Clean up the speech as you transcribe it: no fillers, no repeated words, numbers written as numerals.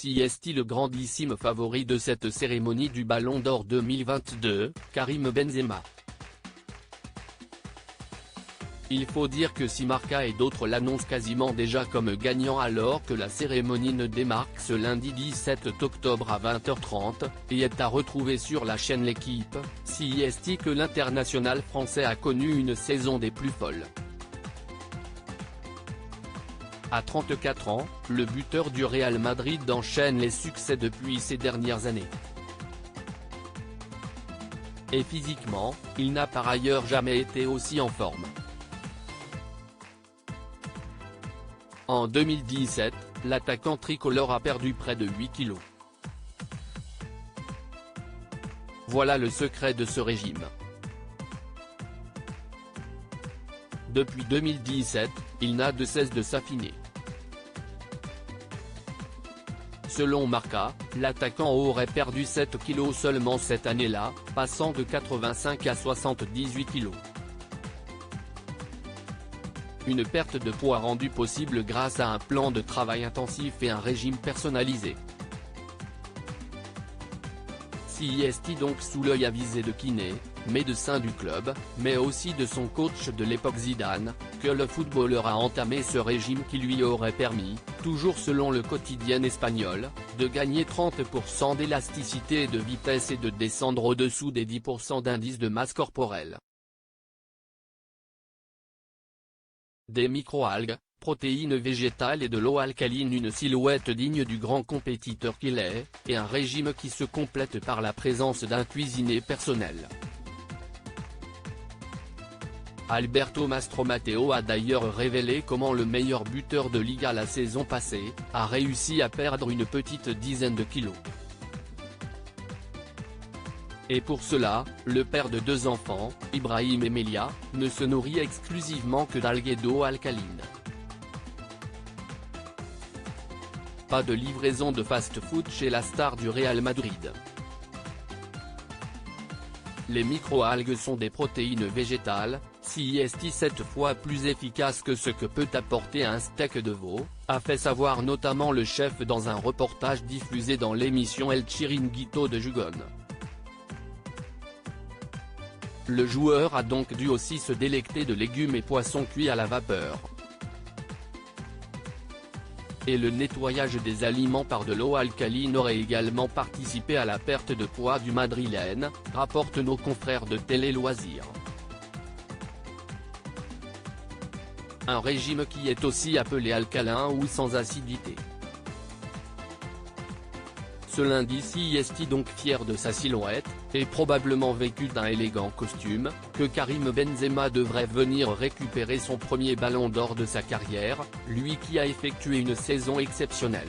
CST le grandissime favori de cette cérémonie du Ballon d'Or 2022, Karim Benzema. Il faut dire que si Marca et d'autres l'annoncent quasiment déjà comme gagnant alors que la cérémonie ne démarre que ce lundi 17 octobre à 20h30, et est à retrouver sur la chaîne L'Équipe, CST que l'international français a connu une saison des plus folles. À 34 ans, le buteur du Real Madrid enchaîne les succès depuis ces dernières années. Et physiquement, il n'a par ailleurs jamais été aussi en forme. En 2017, l'attaquant tricolore a perdu près de 8 kilos. Voilà le secret de ce régime. Depuis 2017, il n'a de cesse de s'affiner. Selon Marca, l'attaquant aurait perdu 7 kilos seulement cette année-là, passant de 85 à 78 kilos. Une perte de poids rendue possible grâce à un plan de travail intensif et un régime personnalisé. CST donc sous l'œil avisé de kiné, médecin du club, mais aussi de son coach de l'époque Zidane, que le footballeur a entamé ce régime qui lui aurait permis, toujours selon le quotidien espagnol, de gagner 30% d'élasticité et de vitesse et de descendre au-dessous des 10% d'indice de masse corporelle. Des microalgues, protéines végétales et de l'eau alcaline, une silhouette digne du grand compétiteur qu'il est, et un régime qui se complète par la présence d'un cuisinier personnel. Alberto Mastromateo a d'ailleurs révélé comment le meilleur buteur de Liga la saison passée, a réussi à perdre une petite dizaine de kilos. Et pour cela, le père de 2 enfants, Ibrahim Emelia, ne se nourrit exclusivement que d'algues et d'eau alcaline. Pas de livraison de fast-food chez la star du Real Madrid. Les microalgues sont des protéines végétales, CST 7 fois plus efficaces que ce que peut apporter un steak de veau, a fait savoir notamment le chef dans un reportage diffusé dans l'émission El Chiringuito de Jugon. Le joueur a donc dû aussi se délecter de légumes et poissons cuits à la vapeur. Et le nettoyage des aliments par de l'eau alcaline aurait également participé à la perte de poids du Madrilène, rapportent nos confrères de Télé Loisirs. Un régime qui est aussi appelé alcalin ou sans acidité. Ce lundi CST donc fier de sa silhouette, et probablement vêtu d'un élégant costume, que Karim Benzema devrait venir récupérer son premier ballon d'or de sa carrière, lui qui a effectué une saison exceptionnelle.